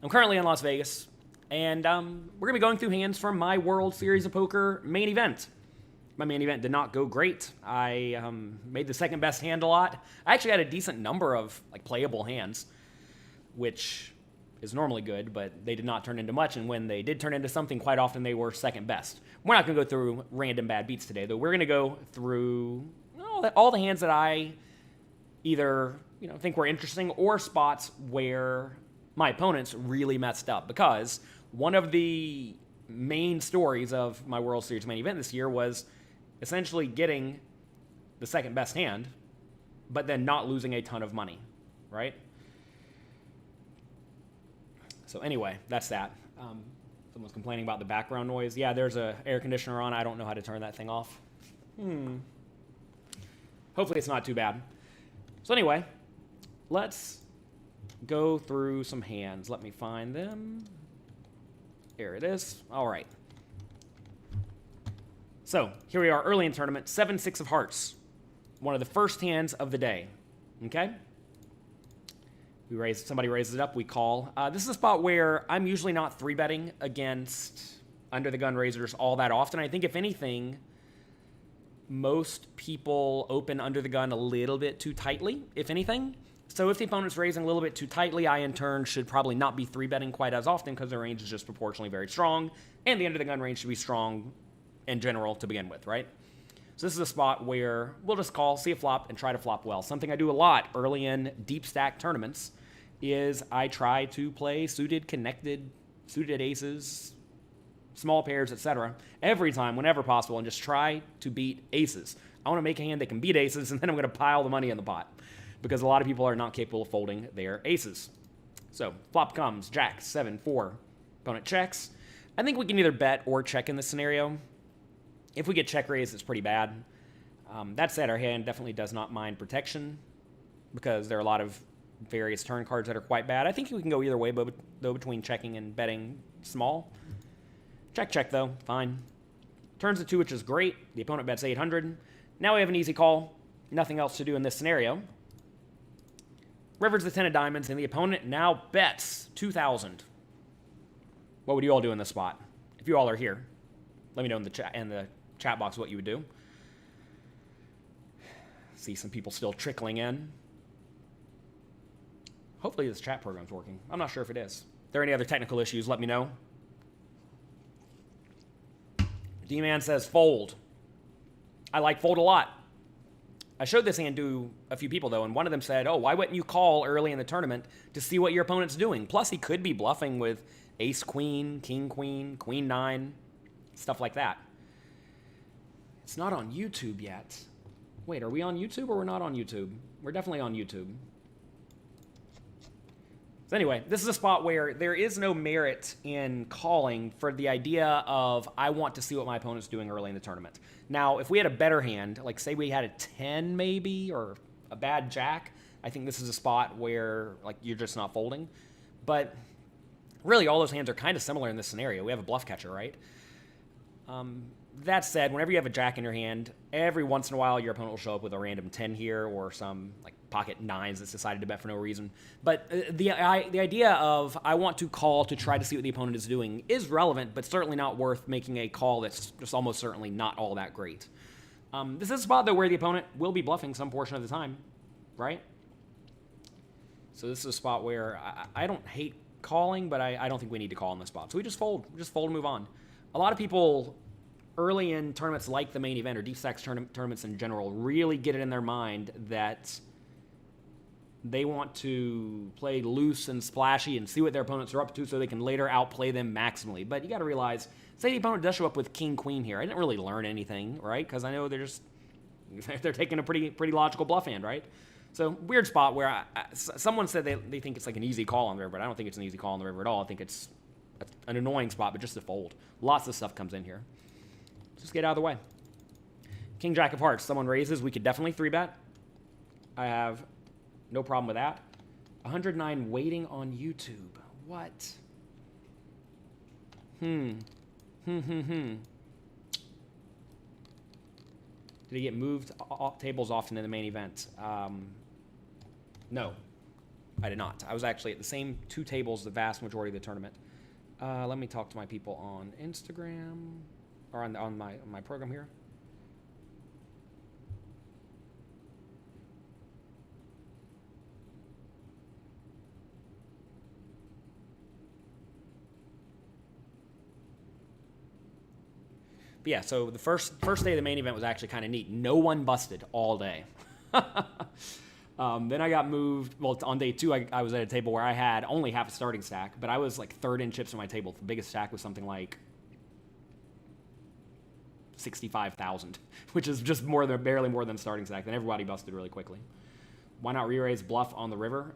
I'm currently in Las Vegas, and we're going to be going through hands from my World Series of Poker main event. My main event did not go great. I made the second best hand a lot. I actually had a decent number of playable hands, which is normally good, but they did not turn into much, and when they did turn into something, quite often they were second best. We're not going to go through random bad beats today, though. We're going to go through all the hands that I either think were interesting or spots where my opponents really messed up, because one of the main stories of my World Series main event this year was essentially getting the second best hand, but then not losing a ton of money, right? So anyway, that's that. Someone's complaining about the background noise. Yeah, there's an air conditioner on. I don't know how to turn that thing off. Hopefully it's not too bad. So anyway, let's go through some hands. Let me find them. Here it is. All right. So here we are early in the tournament. 7-6 of hearts. One of the first hands of the day. Okay? Somebody raises it up, we call. This is a spot where I'm usually not 3-betting against under-the-gun raisers all that often. I think, if anything, most people open under the gun a little bit too tightly, if anything. So if the opponent's raising a little bit too tightly, I, in turn, should probably not be 3-betting quite as often, because their range is just proportionally very strong, and the under-the-gun range should be strong in general to begin with, right? So this is a spot where we'll just call, see a flop, and try to flop well. Something I do a lot early in deep stack tournaments is I try to play suited, connected, suited aces, small pairs, etc. every time, whenever possible, and just try to beat aces. I want to make a hand that can beat aces, and then I'm going to pile the money in the pot, because a lot of people are not capable of folding their aces. So flop comes, jack, 7-4. Opponent checks. I think we can either bet or check in this scenario. If we get check raised, it's pretty bad. That said, our hand definitely does not mind protection, because there are a lot of various turn cards that are quite bad. I think we can go either way, though, between checking and betting small. Check, check, though. Fine. Turns to 2, which is great. The opponent bets 800. Now we have an easy call. Nothing else to do in this scenario. River's the 10 of diamonds, and the opponent now bets 2,000. What would you all do in this spot? If you all are here, let me know in the chat box what you would do. See some people still trickling in. Hopefully this chat program's working. I'm not sure if it is. If there are any other technical issues, let me know. D-Man says fold. I like fold a lot. I showed this hand to a few people, though, and one of them said, oh, why wouldn't you call early in the tournament to see what your opponent's doing? Plus, he could be bluffing with ace-queen, king-queen, queen-9, stuff like that. It's not on YouTube yet. Wait, are we on YouTube or we're not on YouTube? We're definitely on YouTube. So anyway, this is a spot where there is no merit in calling for the idea of I want to see what my opponent's doing early in the tournament. Now, if we had a better hand, like say we had a 10 maybe, or a bad jack, I think this is a spot where you're just not folding. But really, all those hands are kind of similar in this scenario. We have a bluff catcher, right? That said, whenever you have a jack in your hand, every once in a while your opponent will show up with a random 10 here, or some pocket 9s that's decided to bet for no reason. But the idea of I want to call to try to see what the opponent is doing is relevant, but certainly not worth making a call that's just almost certainly not all that great. This is a spot, though, where the opponent will be bluffing some portion of the time, right? So this is a spot where I don't hate calling, but I don't think we need to call in this spot. So we just fold. We just fold and move on. A lot of people early in tournaments like the main event, or deep stacks tournaments in general, really get it in their mind that they want to play loose and splashy and see what their opponents are up to so they can later outplay them maximally. But you got to realize, say the opponent does show up with king-queen here. I didn't really learn anything, right? Because I know they're taking a pretty logical bluff hand, right? So weird spot where someone said they think it's like an easy call on the river, but I don't think it's an easy call on the river at all. I think it's an annoying spot, but just a fold. Lots of stuff comes in here. Just get out of the way. King, jack of hearts. Someone raises. We could definitely 3-bet. I have no problem with that. 109 waiting on YouTube. What? Did he get moved tables often in the main event? No. I did not. I was actually at the same 2 tables the vast majority of the tournament. Let me talk to my people on Instagram, or on my program here. But yeah, so the first day of the main event was actually kind of neat. No one busted all day. Then I got moved. Well, on day 2, I was at a table where I had only half a starting stack, but I was like 3rd in chips on my table. The biggest stack was something like 65,000, which is just barely more than starting stack. Then everybody busted really quickly. Why not re-raise bluff on the river?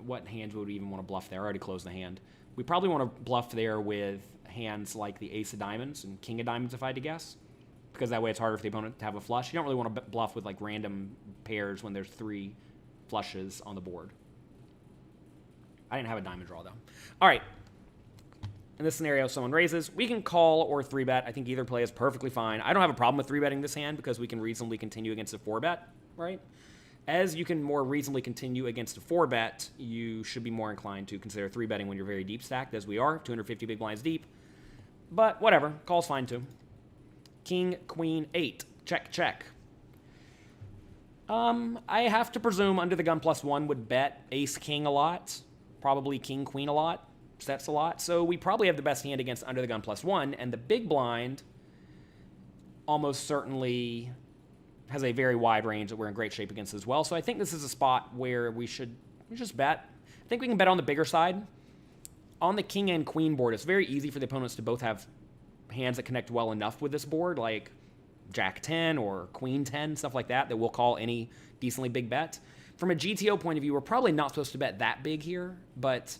What hands would we even want to bluff there? I already closed the hand. We probably want to bluff there with hands like the ace of diamonds and king of diamonds, if I had to guess, because that way it's harder for the opponent to have a flush. You don't really want to bluff with like random pairs when there's 3 flushes on the board. I didn't have a diamond draw, though. All right. In this scenario, someone raises. We can call or 3-bet. I think either play is perfectly fine. I don't have a problem with 3-betting this hand because we can reasonably continue against a 4-bet, right? As you can more reasonably continue against a 4-bet, you should be more inclined to consider 3-betting when you're very deep stacked, as we are, 250 big blinds deep. But whatever, call's fine too. King, queen, 8. Check, check. I have to presume under the gun +1 would bet ace, king a lot. Probably king, queen a lot. Sets a lot. So we probably have the best hand against under the gun +1. And the big blind almost certainly has a very wide range that we're in great shape against as well. So I think this is a spot where we should just bet. I think we can bet on the bigger side. On the king and queen board, it's very easy for the opponents to both have hands that connect well enough with this board, like jack 10 or queen 10, stuff like that, that we'll call any decently big bet. From a GTO point of view, we're probably not supposed to bet that big here, but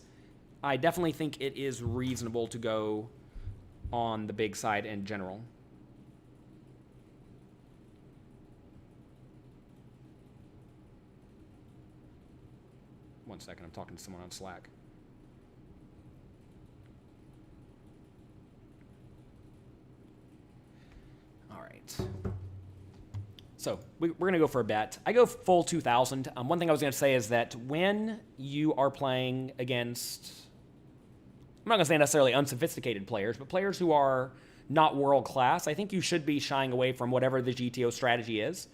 I definitely think it is reasonable to go on the big side in general. One second, I'm talking to someone on Slack. All right. So we're going to go for a bet. I go full 2,000. One thing I was going to say is that when you are playing against, I'm not going to say necessarily unsophisticated players, but players who are not world class, I think you should be shying away from whatever the GTO strategy is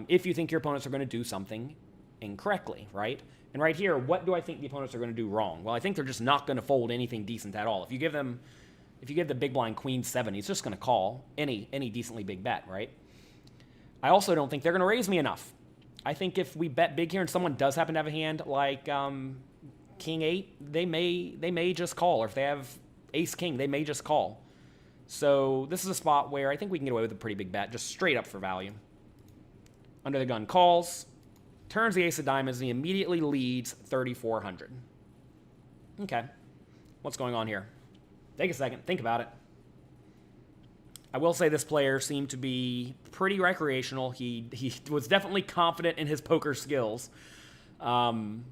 if you think your opponents are going to do something incorrectly, right? And right here, what do I think the opponents are going to do wrong? Well, I think they're just not going to fold anything decent at all. If you give the big blind queen 7, he's just going to call any decently big bet, right? I also don't think they're going to raise me enough. I think if we bet big here and someone does happen to have a hand like king 8, they may just call. Or if they have ace king, they may just call. So this is a spot where I think we can get away with a pretty big bet, just straight up for value. Under the gun calls, turns the ace of diamonds, and he immediately leads 3,400. Okay. What's going on here? Take a second. Think about it. I will say this player seemed to be pretty recreational. He was definitely confident in his poker skills. But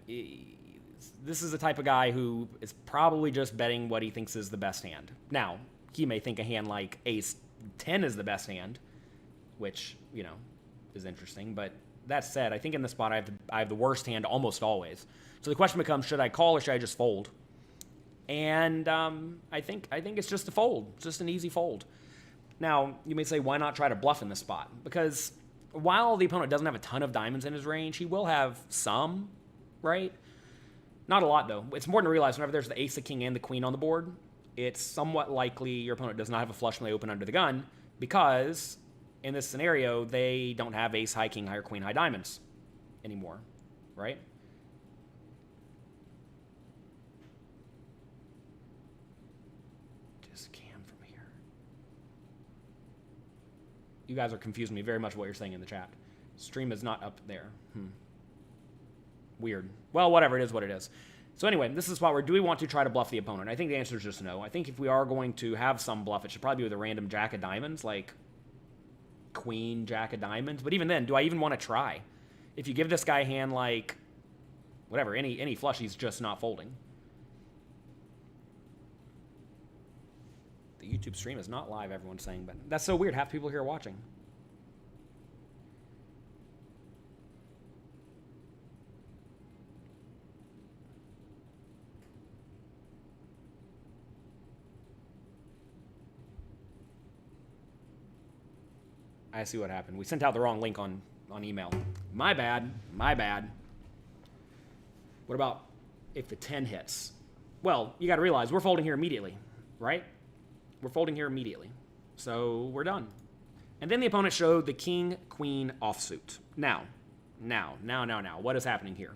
this is the type of guy who is probably just betting what he thinks is the best hand. Now, he may think a hand like ace 10 is the best hand, which, you know, is interesting. But that said, I think in this spot I have the worst hand almost always. So the question becomes, should I call or should I just fold? And I think it's just a fold. It's just an easy fold. Now, you may say, why not try to bluff in this spot? Because while the opponent doesn't have a ton of diamonds in his range, he will have some, right? Not a lot, though. It's important to realize whenever there's the ace, the king, and the queen on the board, it's somewhat likely your opponent does not have a flush when they open under the gun because in this scenario, they don't have ace, high, king, high, or queen, high diamonds anymore, right? You guys are confusing me very much what you're saying in the chat. Stream is not up there. Weird. Well, whatever. It is what it is. So anyway, this is a spot where do we want to try to bluff the opponent? I think the answer is just no. I think if we are going to have some bluff, it should probably be with a random jack of diamonds, like queen, jack of diamonds. But even then, do I even want to try? If you give this guy a hand like, whatever, any flush, he's just not folding. The YouTube stream is not live, everyone's saying, but that's so weird. Half the people here are watching. I see what happened. We sent out the wrong link on email. My bad. My bad. What about if the 10 hits? Well, you got to realize we're folding here immediately, right? We're folding here immediately. So we're done. And then the opponent showed the king, queen offsuit. Now, what is happening here?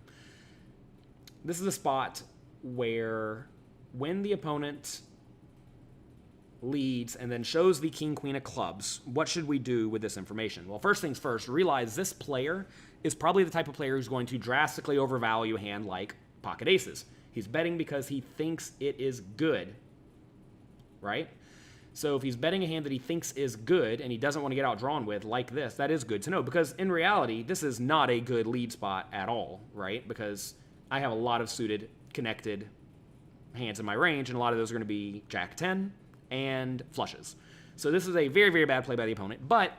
This is a spot where when the opponent leads and then shows the king, queen of clubs, what should we do with this information? Well, first things first, realize this player is probably the type of player who's going to drastically overvalue a hand like pocket aces. He's betting because he thinks it is good, right? So if he's betting a hand that he thinks is good and he doesn't want to get outdrawn with, like this, that is good to know. Because in reality, this is not a good lead spot at all, right? Because I have a lot of suited, connected hands in my range, and a lot of those are going to be Jack 10 and flushes. So this is a very, very bad play by the opponent, but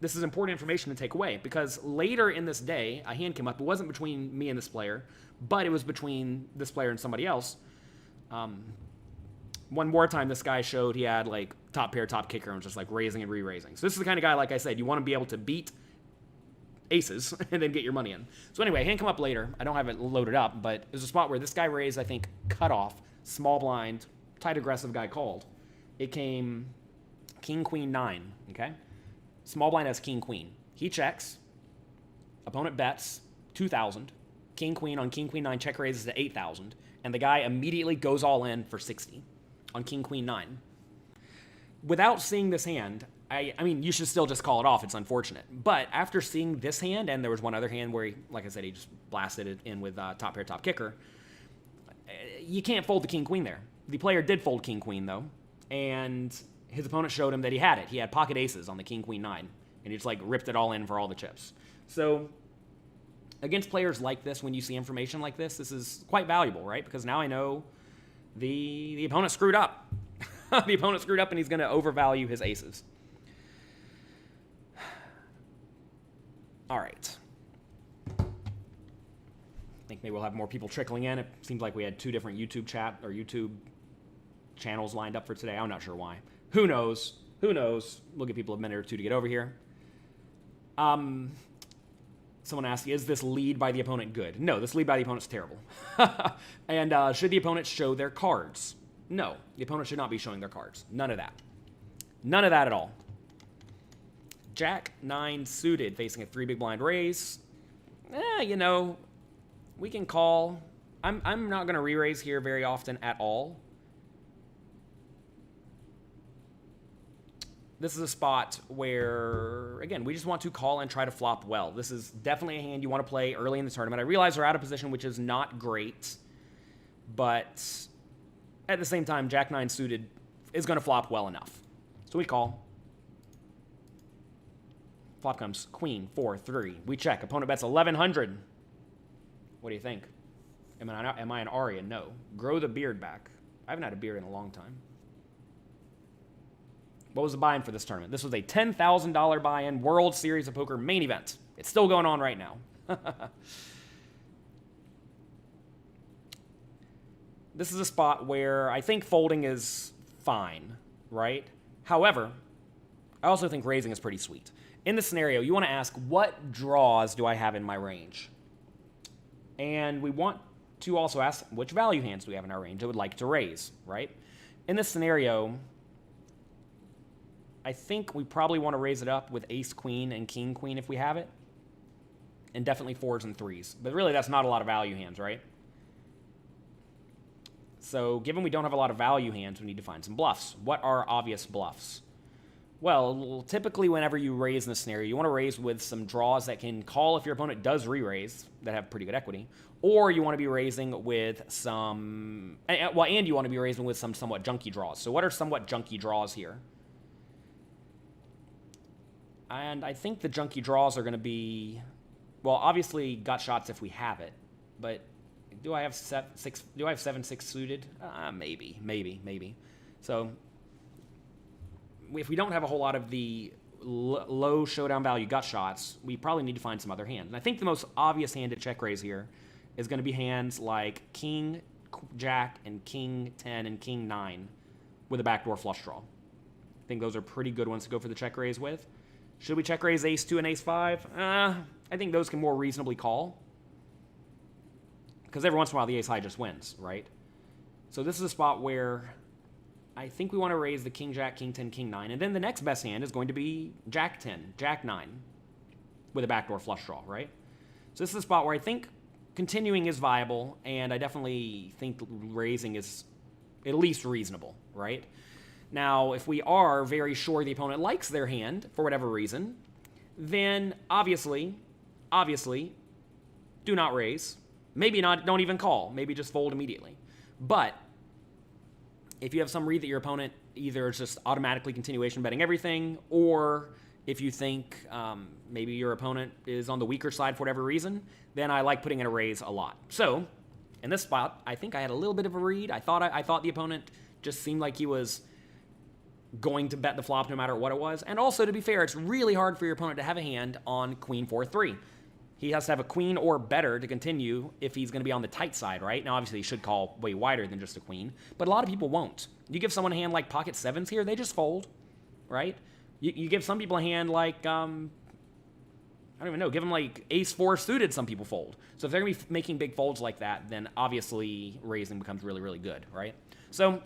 this is important information to take away, because later in this day, a hand came up. It wasn't between me and this player, but it was between this player and somebody else. One more time, this guy showed he had like top pair, top kicker, and was just like raising and re-raising. So this is the kind of guy, like I said, you want to be able to beat aces and then get your money in. So anyway, hand come up later. I don't have it loaded up, but it was a spot where this guy raised, I think, cutoff, small blind, tight aggressive guy called. It came king, queen, 9, okay? Small blind has king, queen. He checks. Opponent bets 2,000. King, queen on king, queen, 9, check raises to 8,000. And the guy immediately goes all in for 60 on king, queen, 9. Without seeing this hand, I mean, you should still just call it off. It's unfortunate. But after seeing this hand, and there was one other hand where, he, like I said, he just blasted it in with top pair, top kicker, you can't fold the king, queen there. The player did fold king, queen, though. And his opponent showed him that he had it. He had pocket aces on the king, queen, 9. And he just, like, ripped it all in for all the chips. So against players like this, when you see information like this is quite valuable, right? Because now I know the opponent screwed up. The opponent screwed up, and he's going to overvalue his aces. All right. I think maybe we'll have more people trickling in. It seems like we had 2 different YouTube channels lined up for today. I'm not sure why. Who knows? Who knows? We'll give people a minute or 2 to get over here. Someone asked, is this lead by the opponent good? No, this lead by the opponent's terrible. And should the opponent show their cards? No, the opponent should not be showing their cards. None of that. None of that at all. Jack 9 suited, facing a 3 big blind raise. You know, we can call. I'm not going to re-raise here very often at all. This is a spot where, again, we just want to call and try to flop well. This is definitely a hand you want to play early in the tournament. I realize we're out of position, which is not great, but at the same time, Jack 9 suited is going to flop well enough. So we call. Flop comes queen, 4, 3. We check. Opponent bets 1,100. What do you think? Am I an Aria? No. Grow the beard back. I haven't had a beard in a long time. What was the buy-in for this tournament? This was a $10,000 buy-in World Series of Poker main event. It's still going on right now. This is a spot where I think folding is fine, right? However, I also think raising is pretty sweet. In this scenario, you want to ask, what draws do I have in my range? And we want to also ask, which value hands do we have in our range that would like to raise, right? In this scenario, I think we probably want to raise it up with ace, queen, and king, queen if we have it. And definitely 4s and 3s. But really, that's not a lot of value hands, right? So given we don't have a lot of value hands, we need to find some bluffs. What are obvious bluffs? Well, typically whenever you raise in this scenario, you want to raise with some draws that can call if your opponent does re-raise, that have pretty good equity. Or you want to be raising with some... Well, and you want to be raising with some somewhat junky draws. So what are somewhat junky draws here? And I think the junky draws are going to be, well, obviously gut shots if we have it, but do I have 7-6 suited? Maybe. So if we don't have a whole lot of the low showdown value gut shots, we probably need to find some other hands. And I think the most obvious hand to check raise here is going to be hands like king, jack, and king 10 and king 9 with a backdoor flush draw. I think those are pretty good ones to go for the check raise with. Should we check raise ace 2 and ace 5? I think those can more reasonably call. Because every once in a while the ace high just wins, right? So this is a spot where I think we want to raise the king jack, king 10, king 9. And then the next best hand is going to be jack 10, jack 9 with a backdoor flush draw, right? So this is a spot where I think continuing is viable, and I definitely think raising is at least reasonable, right? Now, if we are very sure the opponent likes their hand for whatever reason, then obviously, do not raise. Maybe not, don't even call. Maybe just fold immediately. But if you have some read that your opponent either is just automatically continuation betting everything, or if you think maybe your opponent is on the weaker side for whatever reason, then I like putting in a raise a lot. So in this spot, I think I had a little bit of a read. I thought the opponent just seemed like he was going to bet the flop no matter what it was. And also, to be fair, it's really hard for your opponent to have a hand on queen 4-3. He has to have a queen or better to continue if he's going to be on the tight side, right? Now, obviously, he should call way wider than just a queen, but a lot of people won't. You give someone a hand like pocket sevens here, they just fold, right? You give some people a hand like, I don't even know, give them like ace 4 suited, some people fold. So if they're going to be making big folds like that, then obviously raising becomes really, really good, right? So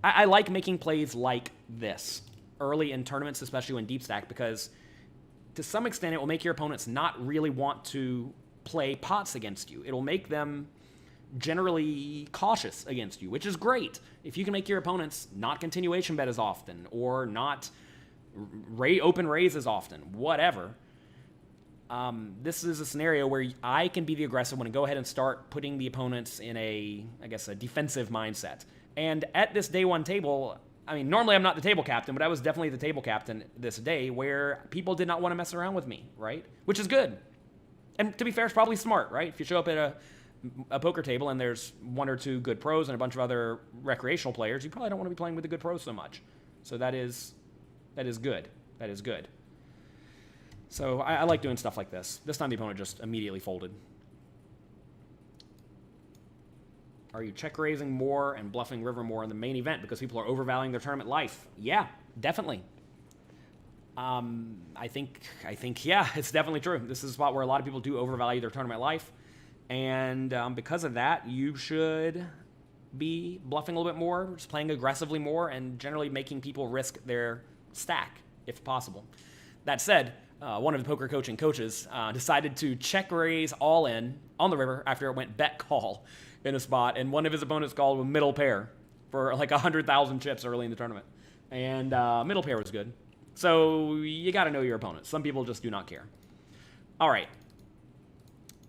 I like making plays like this early in tournaments, especially when deep stack, because to some extent, it will make your opponents not really want to play pots against you. It'll make them generally cautious against you, which is great. If you can make your opponents not continuation bet as often, or not open raise as often, whatever, this is a scenario where I can be the aggressive one and go ahead and start putting the opponents in a defensive mindset. And at this day one table, I mean, normally I'm not the table captain, but I was definitely the table captain this day where people did not want to mess around with me, right? Which is good. And to be fair, it's probably smart, right? If you show up at a poker table and there's 1 or 2 good pros and a bunch of other recreational players, you probably don't want to be playing with the good pros so much. So that is good. That is good. So I like doing stuff like this. This time the opponent just immediately folded. Are you check raising more and bluffing river more in the main event because people are overvaluing their tournament life? Yeah, definitely. I think yeah, it's definitely true. This is a spot where a lot of people do overvalue their tournament life, and because of that, you should be bluffing a little bit more, just playing aggressively more, and generally making people risk their stack if possible. That said, one of the poker coaching coaches decided to check raise all in on the river after it went bet call in a spot, and one of his opponents called with middle pair for like 100,000 chips early in the tournament. And middle pair was good. So you got to know your opponent. Some people just do not care. All right.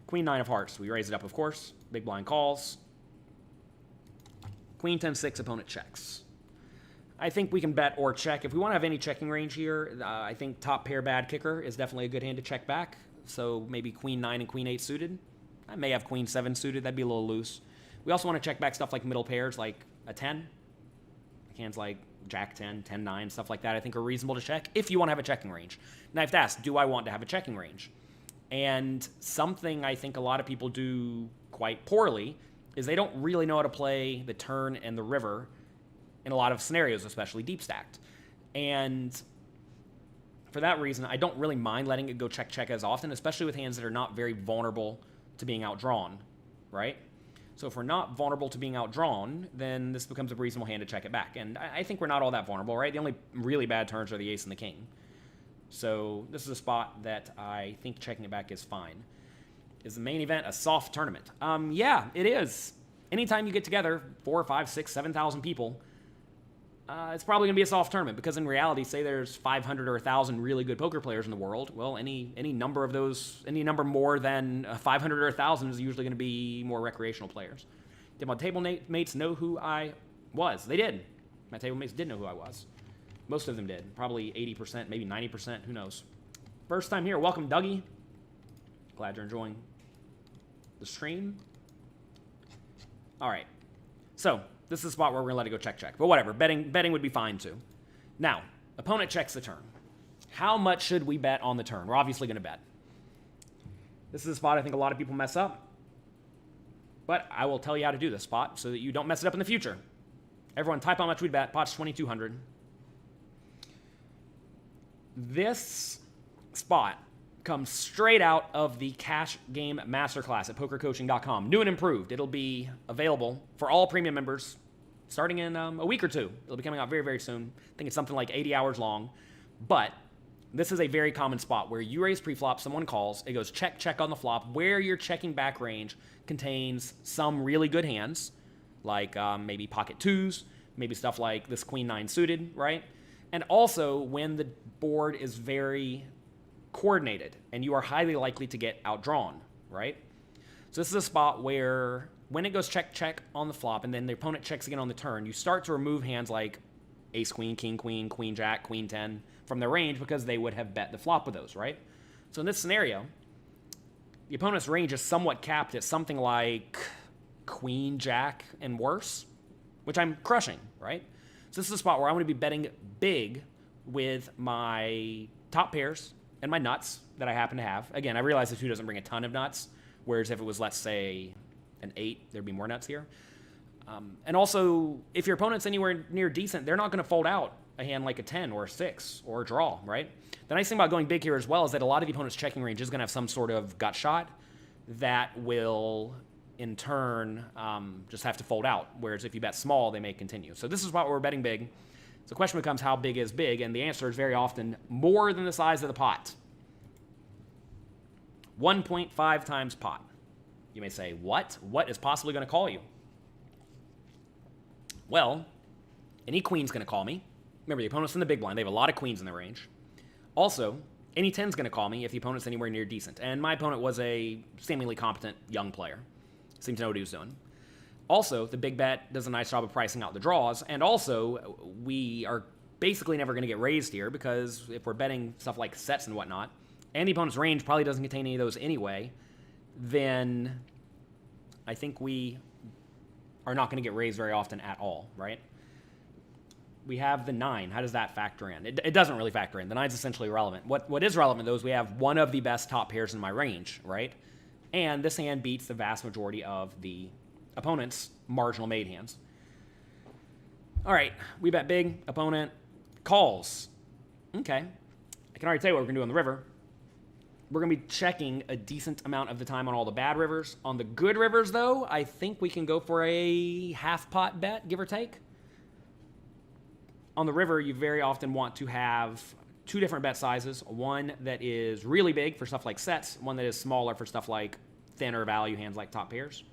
Queen 9 of hearts. We raise it up, of course. Big blind calls. Queen 10-6, opponent checks. I think we can bet or check. If we want to have any checking range here, I think top pair bad kicker is definitely a good hand to check back. So maybe Queen 9 and Queen 8 suited. I may have Queen 7 suited. That'd be a little loose. We also want to check back stuff like middle pairs, like a 10. Hands like Jack 10, 10, 9, stuff like that I think are reasonable to check if you want to have a checking range. Now, I have to ask, do I want to have a checking range? And something I think a lot of people do quite poorly is they don't really know how to play the turn and the river in a lot of scenarios, especially deep stacked. And for that reason, I don't really mind letting it go check as often, especially with hands that are not very vulnerable to being outdrawn, right? So if we're not vulnerable to being outdrawn, then this becomes a reasonable hand to check it back. And I think we're not all that vulnerable, right? The only really bad turns are the ace and the king. So this is a spot that I think checking it back is fine. Is the main event a soft tournament? Yeah, it is. Anytime you get together, 4, 5, 6, 7,000 people, it's probably going to be a soft tournament because in reality, say there's 500 or 1,000 really good poker players in the world. Well, any number of those, any number more than 500 or 1,000 is usually going to be more recreational players. Did my table mates know who I was? They did. My table mates did know who I was. Most of them did. Probably 80%, maybe 90%. Who knows? First time here. Welcome, Dougie. Glad you're enjoying the stream. All right. So this is the spot where we're going to let it go check. But whatever. Betting would be fine too. Now, opponent checks the turn. How much should we bet on the turn? We're obviously going to bet. This is a spot I think a lot of people mess up. But I will tell you how to do this spot so that you don't mess it up in the future. Everyone type how much we'd bet. Pot's 2,200. This spot comes straight out of the Cash Game Masterclass at pokercoaching.com. New and improved. It'll be available for all premium members starting in a week or two. It'll be coming out very, very soon. I think it's something like 80 hours long. But this is a very common spot where you raise preflop, someone calls, it goes check, check on the flop, where your checking back range contains some really good hands, like maybe pocket twos, maybe stuff like this queen nine suited, right? And also when the board is very coordinated and you are highly likely to get outdrawn, right? So this is a spot where when it goes check, check on the flop and then the opponent checks again on the turn, you start to remove hands like ace, queen, king, queen, queen, jack, queen 10 from their range because they would have bet the flop with those, right? So in this scenario, the opponent's range is somewhat capped at something like queen, jack, and worse, which I'm crushing, right? So this is a spot where I'm going to be betting big with my top pairs and my nuts that I happen to have. Again, I realize the 2 doesn't bring a ton of nuts, whereas if it was, let's say, an 8, there'd be more nuts here. And also, if your opponent's anywhere near decent, they're not going to fold out a hand like a 10 or a 6 or a draw, right? The nice thing about going big here as well is that a lot of the opponent's checking range is going to have some sort of gut shot that will, in turn, just have to fold out, whereas if you bet small, they may continue. So this is why we're betting big. So the question becomes, how big is big? And the answer is very often more than the size of the pot. 1.5 times pot. You may say, what? What is possibly going to call you? Well, any queen's going to call me. Remember, the opponent's in the big blind. They have a lot of queens in their range. Also, any 10's going to call me if the opponent's anywhere near decent. And my opponent was a seemingly competent young player. Seemed to know what he was doing. Also, the big bet does a nice job of pricing out the draws. And also, we are basically never going to get raised here because if we're betting stuff like sets and whatnot, and the opponent's range probably doesn't contain any of those anyway, then I think we are not going to get raised very often at all, right? We have the 9. How does that factor in? It doesn't really factor in. The 9's essentially irrelevant. What is relevant, though, is we have one of the best top pairs in my range, right? And this hand beats the vast majority of the opponent's marginal made hands. All right, we bet big. Opponent calls. Okay. I can already tell you what we're going to do on the river. We're going to be checking a decent amount of the time on all the bad rivers. On the good rivers, though, I think we can go for a half-pot bet, give or take. On the river, you very often want to have 2 different bet sizes. One that is really big for stuff like sets. One that is smaller for stuff like thinner value hands like top pairs.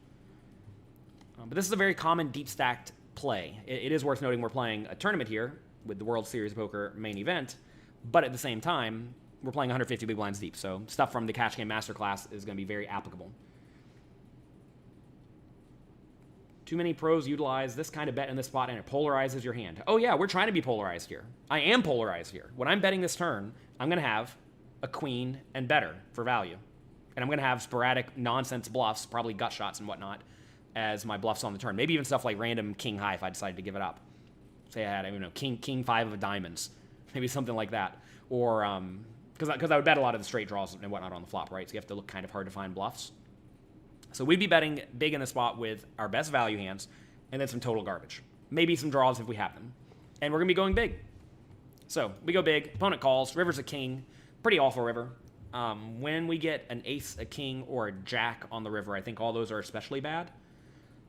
But this is a very common deep-stacked play. It is worth noting we're playing a tournament here with the World Series of Poker main event. But at the same time, we're playing 150 big blinds deep, so stuff from the Cash Game Masterclass is going to be very applicable. Too many pros utilize this kind of bet in this spot, and it polarizes your hand. Oh yeah, we're trying to be polarized here. I am polarized here. When I'm betting this turn, I'm going to have a queen and better for value. And I'm going to have sporadic nonsense bluffs, probably gut shots and whatnot, as my bluffs on the turn. Maybe even stuff like random king high if I decided to give it up. Say I had, I don't know, king 5 of diamonds. Maybe something like that. Or, because I would bet a lot of the straight draws and whatnot on the flop, right? So you have to look kind of hard to find bluffs. So we'd be betting big in the spot with our best value hands and then some total garbage. Maybe some draws if we have them. And we're going to be going big. So we go big. Opponent calls. River's a king. Pretty awful river. When we get an ace, a king, or a jack on the river, I think all those are especially bad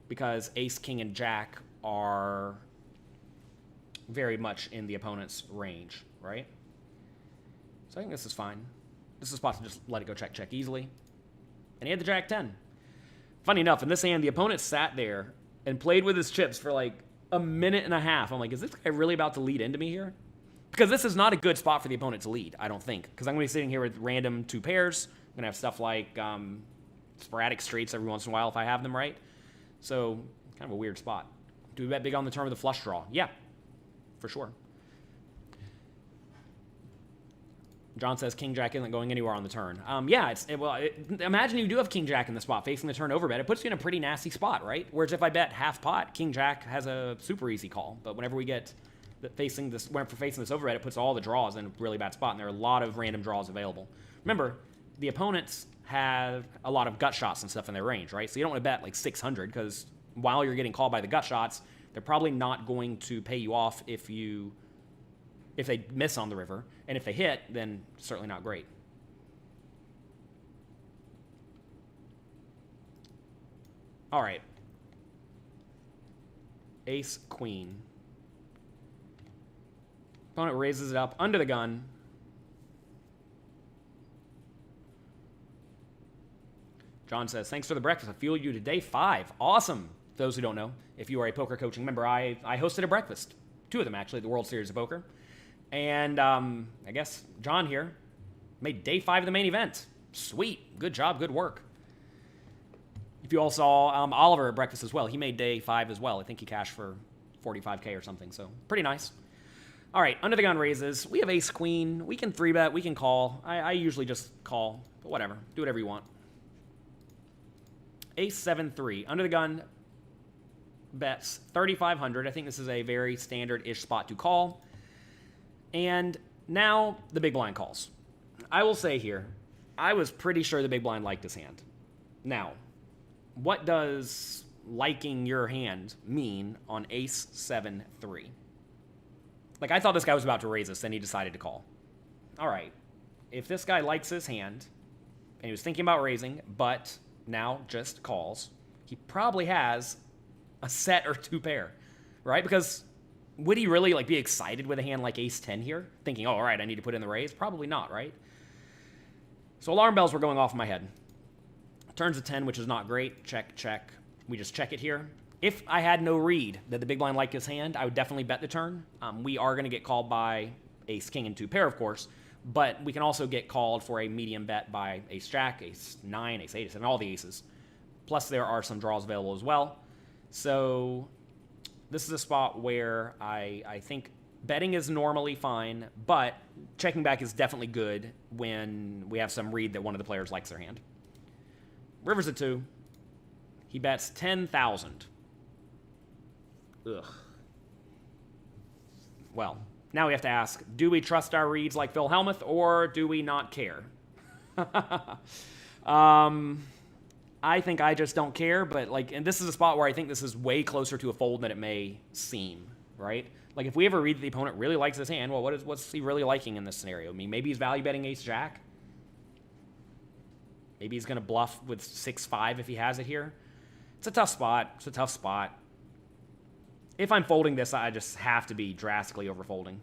because ace, king, and jack are very much in the opponent's range, right? So I think this is fine. This is a spot to just let it go check, check easily. And he had the jack 10. Funny enough, in this hand, the opponent sat there and played with his chips for like a minute and a half. I'm like, is this guy really about to lead into me here? Because this is not a good spot for the opponent to lead, I don't think. Because I'm going to be sitting here with random 2 pairs. I'm going to have stuff like sporadic straights every once in a while if I have them right. So, kind of a weird spot. Do we bet big on the turn with a flush draw? Yeah, for sure. John says King Jack isn't going anywhere on the turn. Imagine you do have King Jack in the spot facing the turn overbet. It puts you in a pretty nasty spot, right? Whereas if I bet half pot, King Jack has a super easy call. But whenever we get facing this overbet, it puts all the draws in a really bad spot, and there are a lot of random draws available. Remember, the opponents have a lot of gut shots and stuff in their range, right? So you don't want to bet like 600 because while you're getting called by the gut shots, they're probably not going to pay you off if they miss on the river. And if they hit, then certainly not great. All right. Ace, queen. Opponent raises it up under the gun. John says, thanks for the breakfast. I feel you to day 5. Awesome. Those who don't know, if you are a poker coaching member, I hosted a breakfast. 2 of them, actually, at the World Series of Poker. And I guess John here made day 5 of the main event. Sweet. Good job. Good work. If you all saw Oliver at breakfast as well, he made day 5 as well. I think he cashed for 45K or something, so pretty nice. All right, under the gun raises. We have ace queen. We can 3-bet. We can call. I usually just call, but whatever. Do whatever you want. Ace 7-3. Under the gun bets 3,500. I think this is a very standard-ish spot to call. And now the big blind calls. I will say here, I was pretty sure the big blind liked his hand. Now, what does liking your hand mean on ace 7-3? Like, I thought this guy was about to raise us, then he decided to call. All right. If this guy likes his hand, and he was thinking about raising, but now just calls, he probably has a set or 2 pair, right? Because would he really be excited with a hand like ace 10 here, thinking, oh, all right, I need to put in the raise? Probably not, right? So alarm bells were going off in my head. Turns a 10, which is not great. Check, check. We just check it here. If I had no read that the big blind liked his hand, I would definitely bet the turn. We are going to get called by ace king and 2 pair, of course, but we can also get called for a medium bet by ace jack, ace 9, ace 8, ace 7, all the aces. Plus, there are some draws available as well. So this is a spot where I think betting is normally fine, but checking back is definitely good when we have some read that one of the players likes their hand. River's at 2. He bets 10,000. Ugh. Well, now we have to ask, do we trust our reads like Phil Hellmuth, or do we not care? I think I just don't care, but and this is a spot where I think this is way closer to a fold than it may seem, right? Like, if we ever read that the opponent really likes his hand, well, what's he really liking in this scenario? I mean, maybe he's value betting ace jack. Maybe he's going to bluff with 6-5 if he has it here. It's a tough spot. It's a tough spot. If I'm folding this, I just have to be drastically overfolding.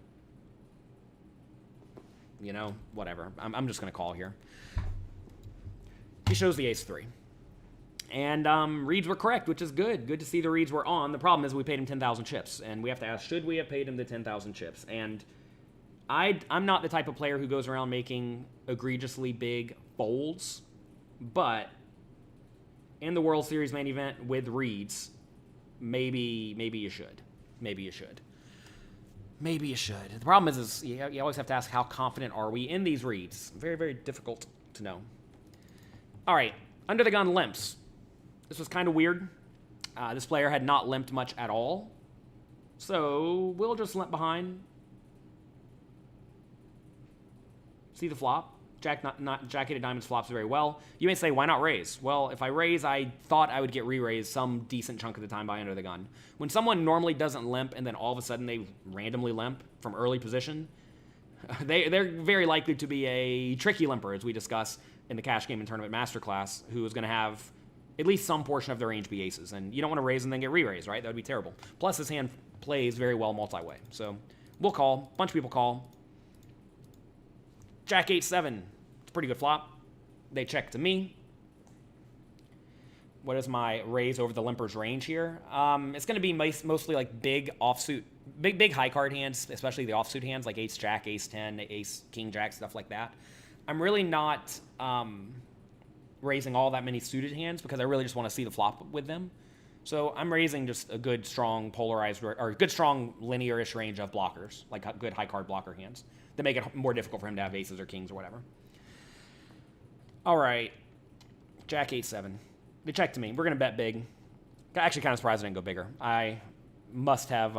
You know, whatever. I'm just going to call here. He shows the ace 3. And reads were correct, which is good. Good to see the reads were on. The problem is we paid him 10,000 chips. And we have to ask, should we have paid him the 10,000 chips? And I'm not the type of player who goes around making egregiously big folds. But in the World Series main event with reads, maybe you should. Maybe you should. Maybe you should. The problem is you always have to ask, how confident are we in these reads? Very, very difficult to know. All right, under the gun limps. This was kind of weird. This player had not limped much at all. So we'll just limp behind. See the flop. Jack-8 diamonds flops very well. You may say, why not raise? Well, if I raise, I thought I would get re-raised some decent chunk of the time by under the gun. When someone normally doesn't limp and then all of a sudden they randomly limp from early position, they're very likely to be a tricky limper, as we discuss in the Cash Game and Tournament Masterclass, who is going to have at least some portion of their range be aces. And you don't want to raise and then get re-raised, right? That would be terrible. Plus, his hand plays very well multi-way. So we'll call. A bunch of people call. Jack-8, 7. It's a pretty good flop. They check to me. What is my raise over the limper's range here? It's going to be mostly like big offsuit, big high card hands, especially the offsuit hands like ace jack, ace 10, ace king jack, stuff like that. I'm really not raising all that many suited hands because I really just want to see the flop with them. So I'm raising just a good, strong polarized, or good, strong linear-ish range of blockers, like good high card blocker hands that make it more difficult for him to have aces or kings or whatever. All right, Jack 8, 7. They check to me. We're going to bet big. Actually, kind of surprised I didn't go bigger. I must have,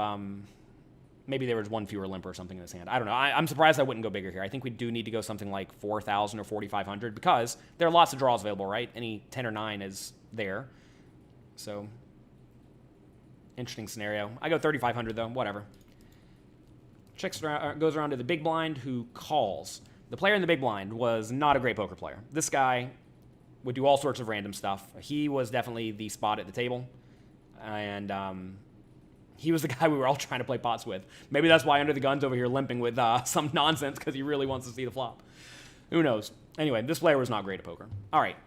maybe there was one fewer limper or something in this hand. I don't know. I'm surprised I wouldn't go bigger here. I think we do need to go something like 4,000 or 4,500 because there are lots of draws available, right? Any 10 or 9 is there. So, interesting scenario. I go 3,500 though, whatever. Checks around, goes around to the big blind who calls. The player in the big blind was not a great poker player. This guy would do all sorts of random stuff. He was definitely the spot at the table, and he was the guy we were all trying to play pots with. Maybe that's why Under the Gun's over here limping with some nonsense, because he really wants to see the flop. Who knows? Anyway, this player was not great at poker. All right,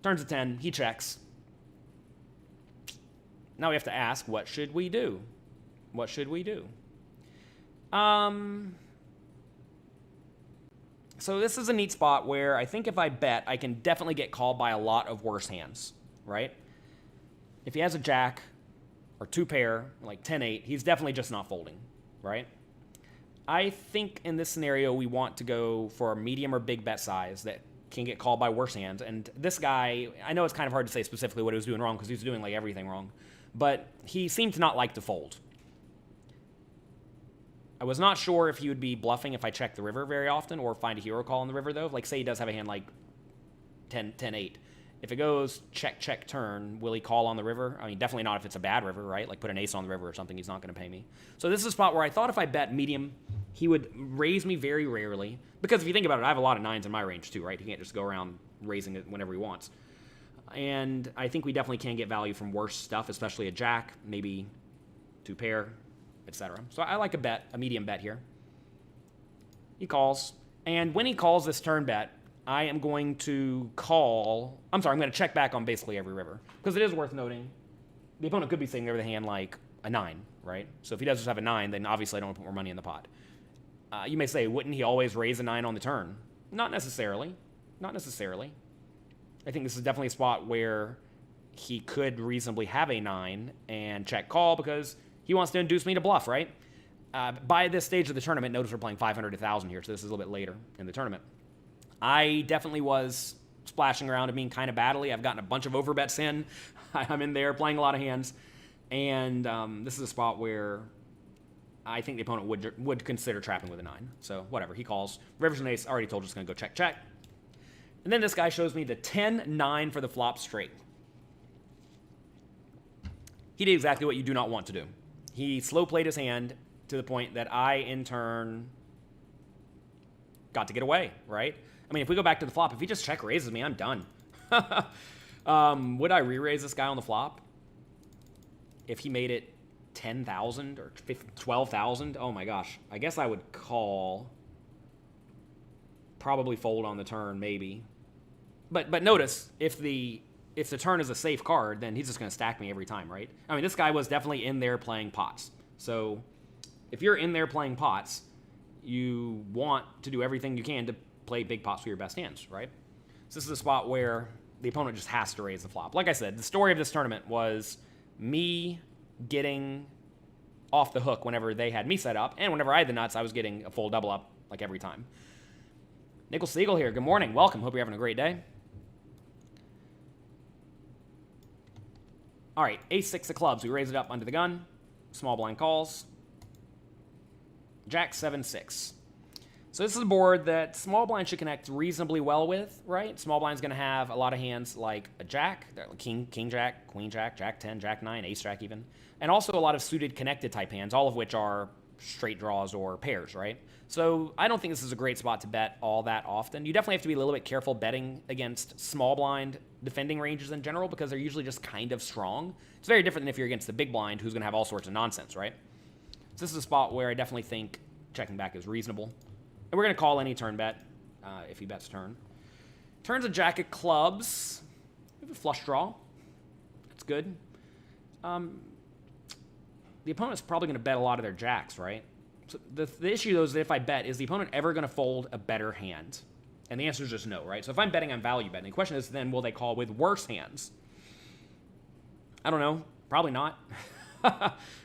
turns to 10. He checks. Now we have to ask, what should we do? What should we do? So this is a neat spot where I think if I bet, I can definitely get called by a lot of worse hands, right? If he has a jack or two pair, like 10-8, he's definitely just not folding, right? I think in this scenario, we want to go for a medium or big bet size that can get called by worse hands. And this guy, I know it's kind of hard to say specifically what he was doing wrong because he was doing like everything wrong, but he seemed to not like to fold. I was not sure if he would be bluffing if I checked the river very often or find a hero call on the river, though. Like, say he does have a hand like 10-8. If it goes check, check, turn, will he call on the river? I mean, definitely not if it's a bad river, right? Like, put an ace on the river or something, he's not going to pay me. So this is a spot where I thought if I bet medium, he would raise me very rarely. Because if you think about it, I have a lot of nines in my range, too, right? He can't just go around raising it whenever he wants. And I think we definitely can get value from worse stuff, especially a jack, maybe two pair, etc. So I like a bet, a medium bet here. He calls. And when he calls this turn bet, I am going to call... I'm going to check back on basically every river. Because it is worth noting, the opponent could be sitting there with a hand like a 9, right? So if he does just have a 9, then obviously I don't want to put more money in the pot. You may say, wouldn't he always raise a 9 on the turn? Not necessarily. Not necessarily. I think this is definitely a spot where he could reasonably have a 9 and check call because he wants to induce me to bluff, right? By this stage of the tournament, notice we're playing 500 to 1,000 here, so this is a little bit later in the tournament. I definitely was splashing around and being kind of battly. I've gotten a bunch of overbets in. I'm in there playing a lot of hands. And this is a spot where I think the opponent would consider trapping with a 9. So whatever, he calls. Rivers and ace, already told you it's going to go check, check. And then this guy shows me the 10-9 for the flop straight. He did exactly what you do not want to do. He slow played his hand to the point that I, in turn, got to get away, right? I mean, if we go back to the flop, if he just check raises me, I'm done. Would I re-raise this guy on the flop? If he made it 10,000 or 12,000? Oh my gosh. I guess I would call. Probably fold on the turn, maybe. But notice, if the turn is a safe card, then he's just going to stack me every time, right? I mean, this guy was definitely in there playing pots. So if you're in there playing pots, you want to do everything you can to play big pots with your best hands, right? So this is a spot where the opponent just has to raise the flop. Like I said, the story of this tournament was me getting off the hook whenever they had me set up, and whenever I had the nuts, I was getting a full double up like every time. Nickel Siegel here. Good morning. Welcome. Hope you're having a great day. All right, ace-6 of clubs. We raise it up under the gun. Small blind calls. Jack 7-6. So this is a board that small blind should connect reasonably well with, right? Small blind's going to have a lot of hands like a jack, king jack, queen jack, jack 10, jack 9, ace jack even, and also a lot of suited connected type hands, all of which are straight draws or pairs, right? So I don't think this is a great spot to bet all that often. You definitely have to be a little bit careful betting against small blind defending ranges in general because they're usually just kind of strong. It's very different than if you're against the big blind who's going to have all sorts of nonsense, right? So this is a spot where I definitely think checking back is reasonable. And we're going to call any turn bet if he bets turn. Turns a jack of clubs. We have a flush draw. That's good. The opponent's probably going to bet a lot of their jacks, right? So the issue, though, is that if I bet, is the opponent ever going to fold a better hand? And the answer is just no, right? So if I'm betting, I'm value betting. The question is then, will they call with worse hands? I don't know. Probably not.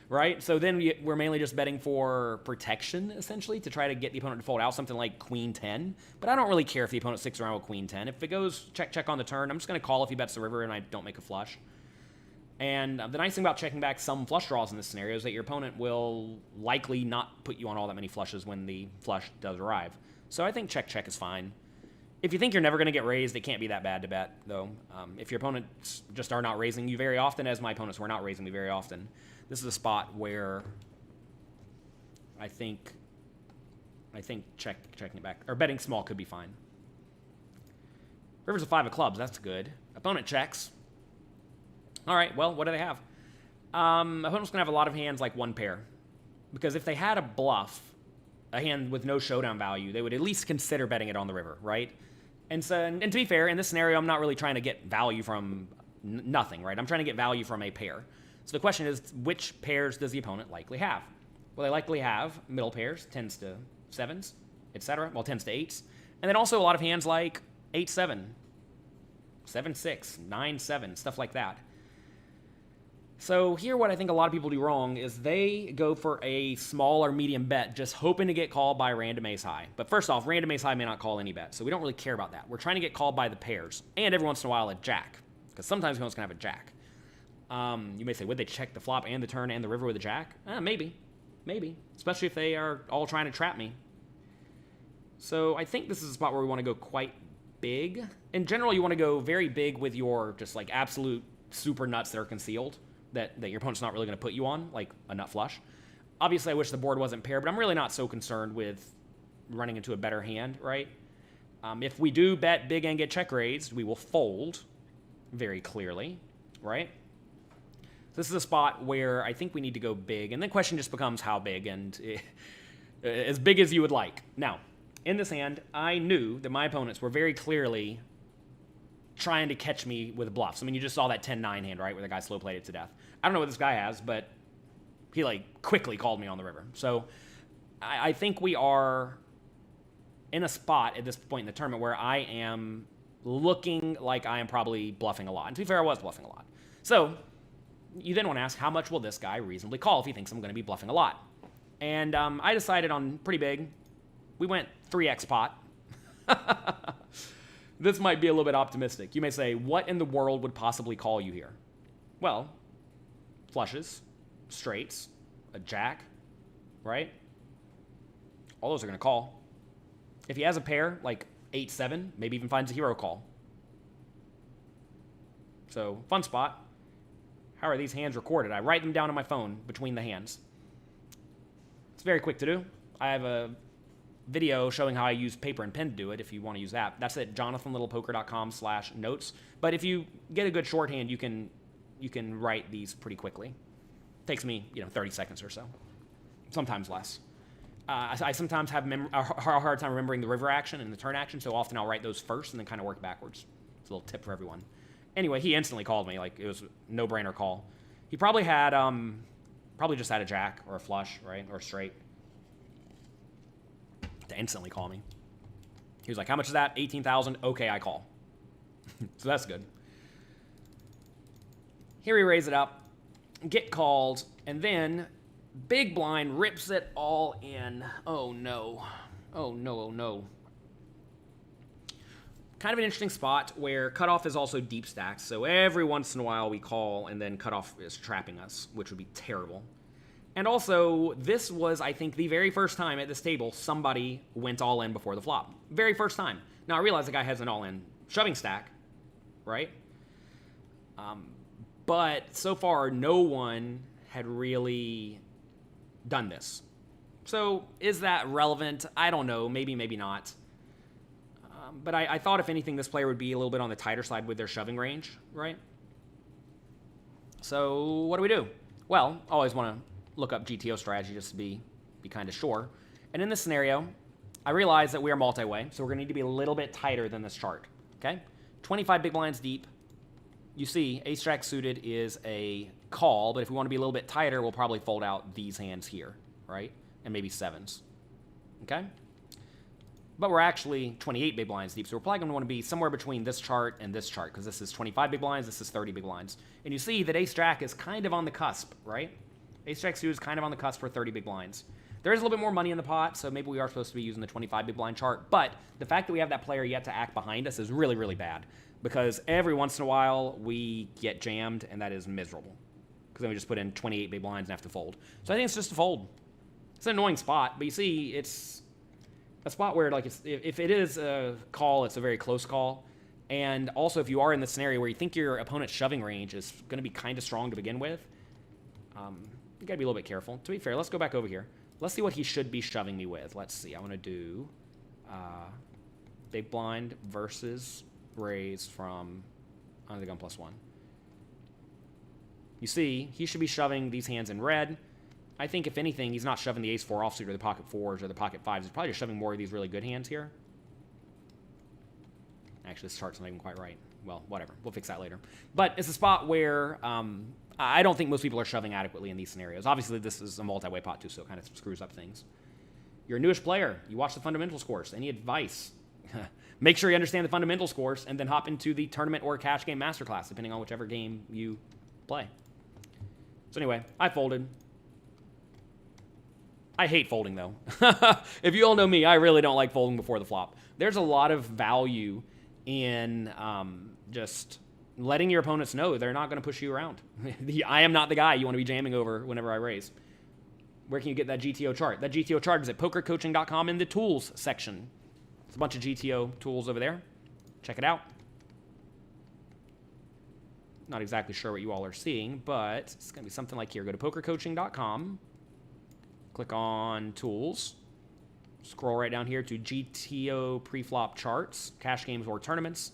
Right? So then we're mainly just betting for protection, essentially, to try to get the opponent to fold out something like queen 10. But I don't really care if the opponent sticks around with queen 10. If it goes check, check on the turn, I'm just going to call if he bets the river and I don't make a flush. And the nice thing about checking back some flush draws in this scenario is that your opponent will likely not put you on all that many flushes when the flush does arrive. So I think check, check is fine. If you think you're never going to get raised, it can't be that bad to bet, though. If your opponents just are not raising you very often, as my opponents were not raising me very often, this is a spot where I think checking it back, or betting small could be fine. River's a 5 of clubs. That's good. Opponent checks. All right, well, what do they have? Opponent's going to have a lot of hands like one pair. Because if they had a bluff, a hand with no showdown value, they would at least consider betting it on the river, right? And so, and to be fair, in this scenario, I'm not really trying to get value from nothing, right? I'm trying to get value from a pair. So the question is, which pairs does the opponent likely have? Well, they likely have middle pairs, 10s to 7s, etc. Well, 10s to 8s. And then also a lot of hands like 8-7, 7-6, 9-7, stuff like that. So here what I think a lot of people do wrong is they go for a small or medium bet just hoping to get called by random ace high. But first off, random ace high may not call any bet, so we don't really care about that. We're trying to get called by the pairs, and every once in a while a jack, because sometimes opponents can have a jack. You may say, would they check the flop and the turn and the river with a jack? Maybe, especially if they are all trying to trap me. So I think this is a spot where we want to go quite big. In general, you want to go very big with your just like absolute super nuts that are concealed. That your opponent's not really going to put you on, like a nut flush. Obviously, I wish the board wasn't paired, but I'm really not so concerned with running into a better hand, right? If we do bet big and get check raised, we will fold very clearly, right? This is a spot where I think we need to go big, and the question just becomes how big, and as big as you would like. Now, in this hand, I knew that my opponents were very clearly trying to catch me with bluffs. I mean, you just saw that 10-9 hand, right, where the guy slow played it to death. I don't know what this guy has, but he, like, quickly called me on the river. So I think we are in a spot at this point in the tournament where I am looking like I am probably bluffing a lot. And to be fair, I was bluffing a lot. So you then want to ask, how much will this guy reasonably call if he thinks I'm going to be bluffing a lot? And I decided on pretty big. We went 3x pot. This might be a little bit optimistic. You may say, what in the world would possibly call you here? Well, flushes, straights, a jack, right? All those are going to call. If he has a pair, like 8-7, maybe even finds a hero call. So, fun spot. How are these hands recorded? I write them down on my phone between the hands. It's very quick to do. I have a video showing how I use paper and pen to do it if you want to use that. That's at jonathanlittlepoker.com/notes. But if you get a good shorthand, you can write these pretty quickly. Takes me, 30 seconds or so. Sometimes less. I sometimes have a hard time remembering the river action and the turn action, so often I'll write those first and then kind of work backwards. It's a little tip for everyone. Anyway, he instantly called me. Like, it was a no-brainer call. He probably had, just had a jack or a flush, right, or straight, to instantly call me. He was like, how much is that? 18,000. Okay, I call. So that's good. Here we raise it up, get called, and then big blind rips it all in. Oh no. Oh no, oh no. Kind of an interesting spot where cutoff is also deep stacked, so every once in a while we call and then cutoff is trapping us, which would be terrible. And also, this was, I think, the very first time at this table somebody went all in before the flop. Very first time. Now, I realize the guy has an all-in shoving stack, right? But so far, no one had really done this. So, is that relevant? I don't know. Maybe, maybe not. But I thought, if anything, this player would be a little bit on the tighter side with their shoving range, right? So, what do we do? Well, I always want to look up GTO strategy just to be kind of sure. And in this scenario, I realize that we are multi-way, so we're going to need to be a little bit tighter than this chart, okay? 25 big blinds deep. You see, ace-jack suited is a call, but if we want to be a little bit tighter, we'll probably fold out these hands here, right? And maybe sevens, okay? But we're actually 28 big blinds deep, so we're probably going to want to be somewhere between this chart and this chart, because this is 25 big blinds, this is 30 big blinds. And you see that ace-jack is kind of on the cusp, right? Ace-jack suited is kind of on the cusp for 30 big blinds. There is a little bit more money in the pot, so maybe we are supposed to be using the 25 big blind chart, but the fact that we have that player yet to act behind us is really, really bad, because every once in a while we get jammed, and that is miserable, because then we just put in 28 big blinds and have to fold. So I think it's just a fold. It's an annoying spot, but you see, it's a spot where, like, if it is a call, it's a very close call, and also if you are in the scenario where you think your opponent's shoving range is going to be kind of strong to begin with, you got to be a little bit careful. To be fair, let's go back over here. Let's see what he should be shoving me with. Let's see. I want to do big blind versus raised from under the gun +1. You see, he should be shoving these hands in red. I think, if anything, he's not shoving the ace-4 offsuit or the pocket 4s or the pocket 5s. He's probably just shoving more of these really good hands here. Actually, this chart's not even quite right. Well, whatever. We'll fix that later. But it's a spot where I don't think most people are shoving adequately in these scenarios. Obviously, this is a multi-way pot, too, so it kind of screws up things. You're a newish player. You watch the fundamentals course. Any advice? Make sure you understand the fundamentals course and then hop into the tournament or cash game masterclass, depending on whichever game you play. So anyway, I folded. I hate folding, though. If you all know me, I really don't like folding before the flop. There's a lot of value in just letting your opponents know they're not going to push you around. I am not the guy you want to be jamming over whenever I raise. Where can you get that GTO chart? That GTO chart is at pokercoaching.com in the tools section. There's a bunch of GTO tools over there. Check it out. Not exactly sure what you all are seeing, but it's going to be something like here. Go to pokercoaching.com. Click on tools. Scroll right down here to GTO preflop charts, cash games or tournaments,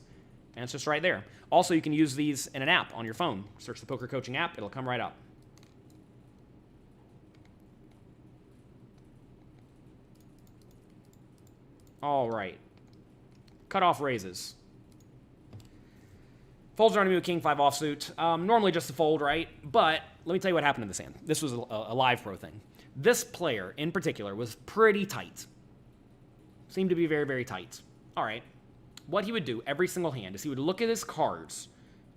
and it's just right there. Also, you can use these in an app on your phone. Search the Poker Coaching app. It'll come right up. All right. Cutoff raises. Folds around me with King 5 offsuit. Normally just a fold, right? But let me tell you what happened in this hand. This was a live pro thing. This player in particular was pretty tight. Seemed to be very, very tight. All right. What he would do every single hand is he would look at his cards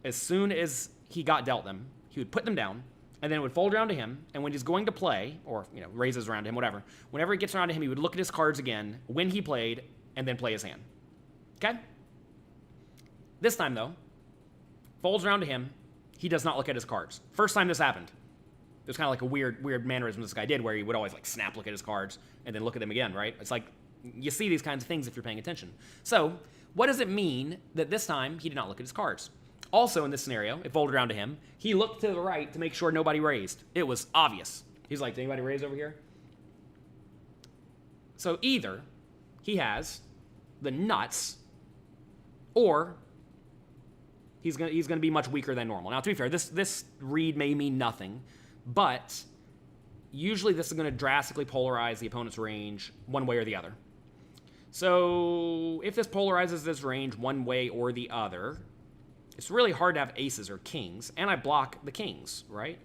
as soon as he got dealt them. He would put them down, and then it would fold around to him. And when he's going to play, or raises around him, whatever, whenever it gets around to him, he would look at his cards again when he played, and then play his hand. Okay? This time, though, folds around to him. He does not look at his cards. First time this happened. It was kind of like a weird mannerism this guy did, where he would always like snap, look at his cards, and then look at them again, right? It's like you see these kinds of things if you're paying attention. So what does it mean that this time he did not look at his cards? Also in this scenario, it folded around to him. He looked to the right to make sure nobody raised. It was obvious. He's like, did anybody raise over here? So either he has the nuts, or he's gonna be much weaker than normal. Now, to be fair, this read may mean nothing, but usually this is going to drastically polarize the opponent's range one way or the other. So if this polarizes this range one way or the other, it's really hard to have aces or kings, and I block the kings, right?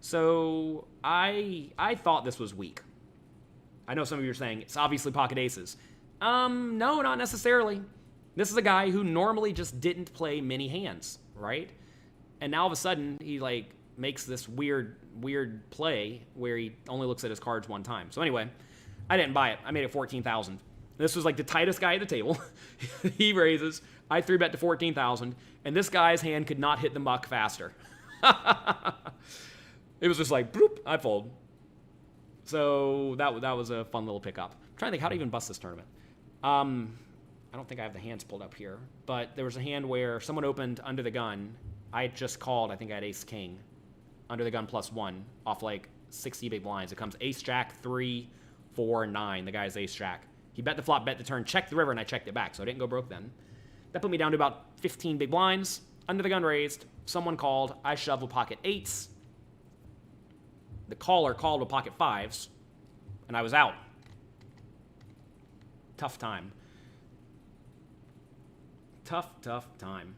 So I thought this was weak. I know some of you are saying it's obviously pocket aces. No, not necessarily. This is a guy who normally just didn't play many hands, right? And now all of a sudden he like makes this weird play where he only looks at his cards one time. So anyway, I didn't buy it. I made it 14,000. This was like the tightest guy at the table. He raises. I 3-bet to 14,000, and this guy's hand could not hit the muck faster. It was just like, bloop, I fold. So that was a fun little pickup. I'm trying to think how to even bust this tournament. I don't think I have the hands pulled up here, but there was a hand where someone opened under the gun. I had just called. I think I had ace-king. Under the gun +1 off like 60 big blinds. It comes ace-jack, 3, 4, 9. The guy's ace-jack. He bet the flop, bet the turn, checked the river, and I checked it back, so I didn't go broke then. That put me down to about 15 big blinds. Under the gun raised. Someone called. I shoved with pocket 8s. The caller called with pocket 5s, and I was out. Tough time. Tough time.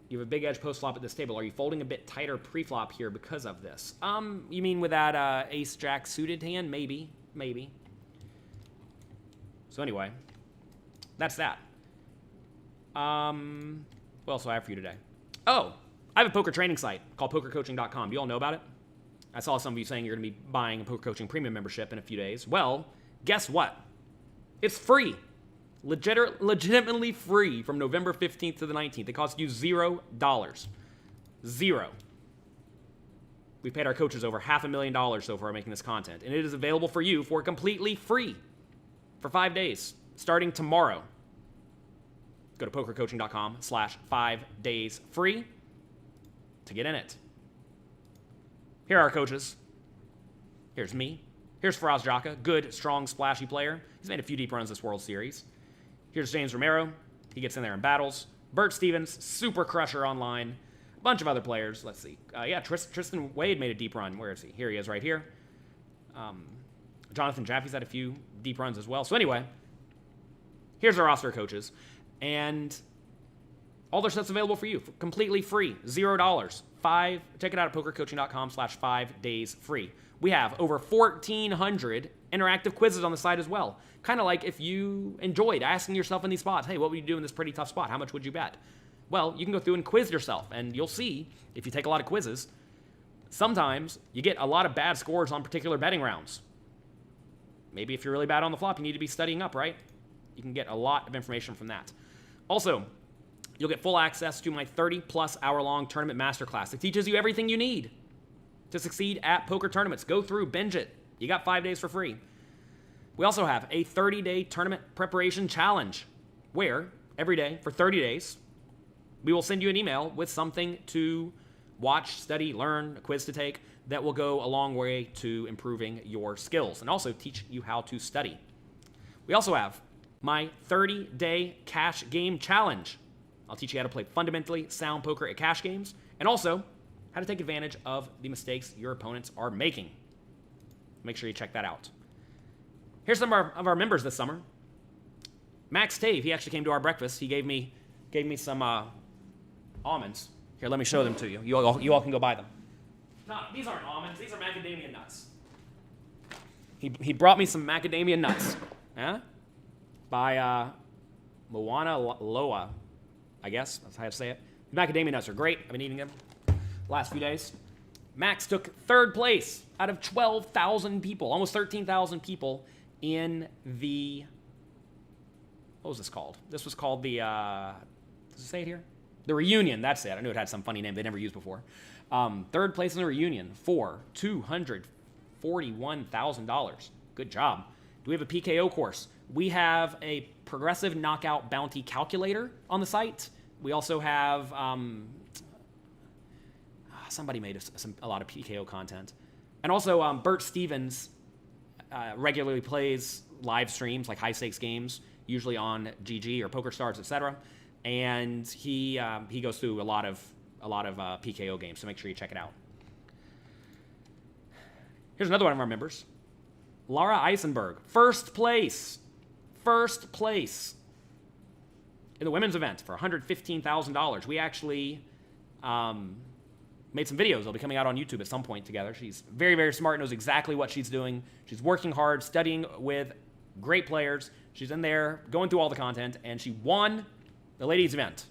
You have a big edge post-flop at this table. Are you folding a bit tighter pre-flop here because of this? You mean with that ace-jack suited hand? Maybe. So anyway, that's that. What else do I have for you today? Oh, I have a poker training site called pokercoaching.com. Do you all know about it? I saw some of you saying you're going to be buying a Poker Coaching Premium membership in a few days. Well, guess what? It's free. Legitimately free from November 15th to the 19th. It costs you $0. Zero. We've paid our coaches over $500,000 so far making this content, and it is available for you for completely free for 5 days, starting tomorrow. Go to pokercoaching.com/5 days free to get in it. Here are our coaches. Here's me. Here's Faraz Jaka, good, strong, splashy player. He's made a few deep runs this World Series. Here's James Romero. He gets in there and battles. Bert Stevens, super crusher online. A bunch of other players. Let's see. Tristan Wade made a deep run. Where is he? Here he is right here. Jonathan Jaffe's had a few deep runs as well. So anyway, here's our roster of coaches. And all their stuff's available for you, completely free, $0. Check it out at pokercoaching.com/5days free. We have over 1,400 interactive quizzes on the site as well. Kind of like if you enjoyed asking yourself in these spots, hey, what would you do in this pretty tough spot? How much would you bet? Well, you can go through and quiz yourself, and you'll see, if you take a lot of quizzes, sometimes you get a lot of bad scores on particular betting rounds. Maybe if you're really bad on the flop, you need to be studying up, right? You can get a lot of information from that. Also, you'll get full access to my 30-plus hour-long tournament masterclass. It teaches you everything you need to succeed at poker tournaments. Go through, binge it. You got 5 days for free. We also have a 30-day tournament preparation challenge where every day for 30 days, we will send you an email with something to watch, study, learn, a quiz to take that will go a long way to improving your skills and also teach you how to study. We also have my 30-day cash game challenge. I'll teach you how to play fundamentally sound poker at cash games and also how to take advantage of the mistakes your opponents are making. Make sure you check that out. Here's some of our members this summer. Max Tave, he actually came to our breakfast. He gave me some almonds. Here, let me show them to you. You all can go buy them. No, these aren't almonds. These are macadamia nuts. He brought me some macadamia nuts. Yeah? By Moana Loa, I guess. That's how you say it. The macadamia nuts are great. I've been eating them last few days. Max took third place out of 12,000 people, almost 13,000 people in the, what was this called? This was called the, does it say it here? The reunion, that's it. I knew it had some funny name they never used before. Third place in the reunion for $241,000. Good job. Do we have a PKO course? We have a progressive knockout bounty calculator on the site. We also have, somebody made a lot of PKO content. And also, Bert Stevens regularly plays live streams, like high-stakes games, usually on GG or PokerStars, etc. And he goes through a lot of PKO games, so make sure you check it out. Here's another one of our members, Laura Eisenberg, first place in the women's event for $115,000. We actually made some videos. They'll be coming out on YouTube at some point together. She's very, very smart, knows exactly what she's doing. She's working hard, studying with great players. She's in there going through all the content, and she won the ladies' event.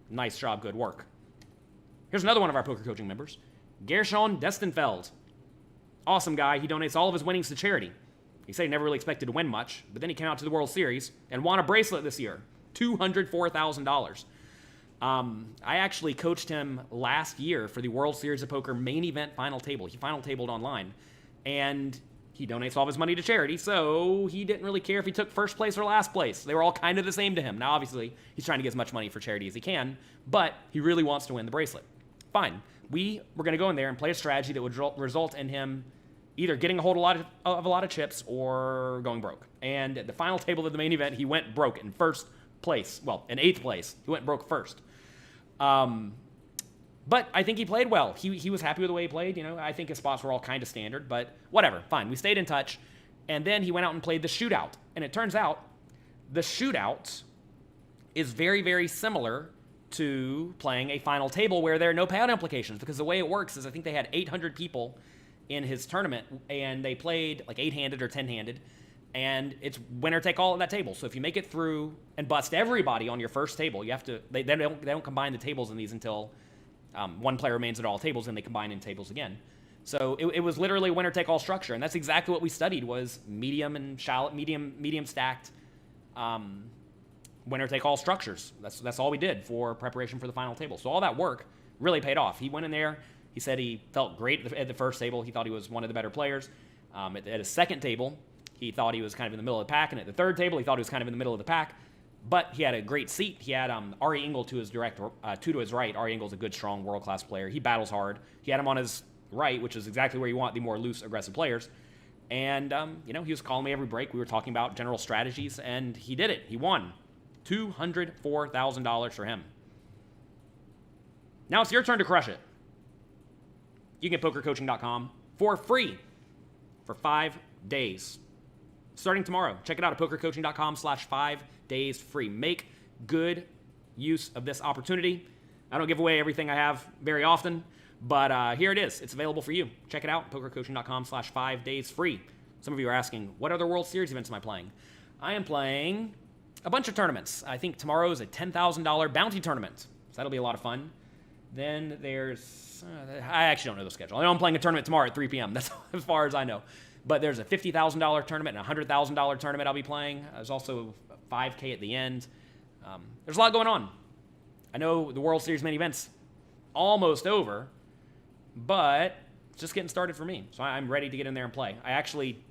Nice job, good work. Here's another one of our poker coaching members, Gershon Destenfeld. Awesome guy. He donates all of his winnings to charity. He said he never really expected to win much, but then he came out to the World Series and won a bracelet this year, $204,000. I actually coached him last year for the World Series of Poker main event final table. He final tabled online, and he donates all of his money to charity, so he didn't really care if he took first place or last place. They were all kind of the same to him. Now, obviously, he's trying to get as much money for charity as he can, but he really wants to win the bracelet. Fine. We were going to go in there and play a strategy that would result in him either getting a hold of a lot of chips or going broke. And at the final table of the main event, he went broke in first place. Well, in 8th place. He went broke first. But I think he played well. He was happy with the way he played. You know, I think his spots were all kind of standard, but whatever. Fine. We stayed in touch. And then he went out and played the shootout. And it turns out the shootout is very, very similar to playing a final table where there are no payout implications, because the way it works is I think they had 800 people in his tournament, and they played like 8-handed or 10-handed, and it's winner take all at that table. So if you make it through and bust everybody on your first table, you have to. They don't combine the tables in these until one player remains at all tables, and they combine in tables again. So it was literally winner take all structure, and that's exactly what we studied was medium and shallow, medium stacked winner take all structures. That's all we did for preparation for the final table. So all that work really paid off. He went in there. He said he felt great at the first table. He thought he was one of the better players. At his second table, he thought he was kind of in the middle of the pack. And at the third table, he thought he was kind of in the middle of the pack. But he had a great seat. He had Ari Engel to his two to his right. Ari Engel's a good, strong, world-class player. He battles hard. He had him on his right, which is exactly where you want the more loose, aggressive players. And, he was calling me every break. We were talking about general strategies, and he did it. He won. $204,000 for him. Now it's your turn to crush it. You can get pokercoaching.com for free for 5 days. Starting tomorrow. Check it out at pokercoaching.com/5 days free. Make good use of this opportunity. I don't give away everything I have very often, but here it is. It's available for you. Check it out, pokercoaching.com/5 days free. Some of you are asking, what other World Series events am I playing? I am playing a bunch of tournaments. I think tomorrow is a $10,000 bounty tournament, so that'll be a lot of fun. Then there's, I actually don't know the schedule. I know I'm playing a tournament tomorrow at 3 p.m. That's as far as I know. But there's a $50,000 tournament and a $100,000 tournament I'll be playing. There's also a 5K at the end. There's a lot going on. I know the World Series main event's almost over, but it's just getting started for me. So I'm ready to get in there and play. I actually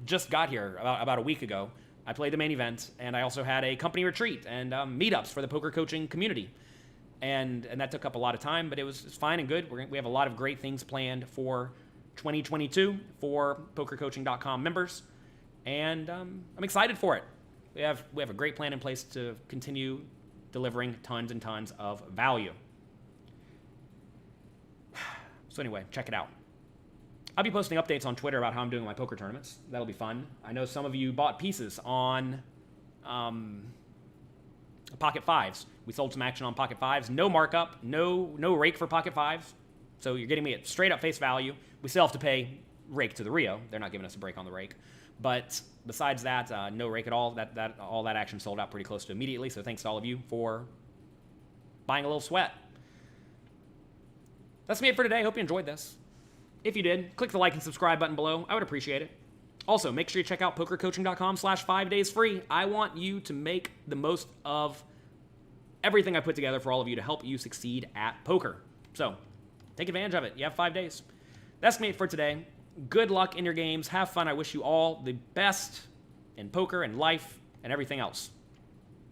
just got here about a week ago. I played the main event, and I also had a company retreat and meetups for the poker coaching community. And that took up a lot of time, but it's fine and good. We have a lot of great things planned for 2022 for pokercoaching.com members, and I'm excited for it. We have a great plan in place to continue delivering tons and tons of value. So anyway, check it out. I'll be posting updates on Twitter about how I'm doing my poker tournaments. That'll be fun. I know some of you bought pieces on Pocket Fives. We sold some action on Pocket Fives. No markup, no rake for Pocket Fives. So you're getting me at straight up face value. We still have to pay rake to the Rio. They're not giving us a break on the rake. But besides that, no rake at all. All that action sold out pretty close to immediately. So thanks to all of you for buying a little sweat. That's me for today. Hope you enjoyed this. If you did, click the like and subscribe button below. I would appreciate it. Also, make sure you check out pokercoaching.com/5 days free. I want you to make the most of everything I put together for all of you to help you succeed at poker. So take advantage of it. You have 5 days. That's me for today. Good luck in your games. Have fun. I wish you all the best in poker and life and everything else.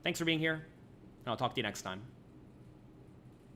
Thanks for being here, and I'll talk to you next time.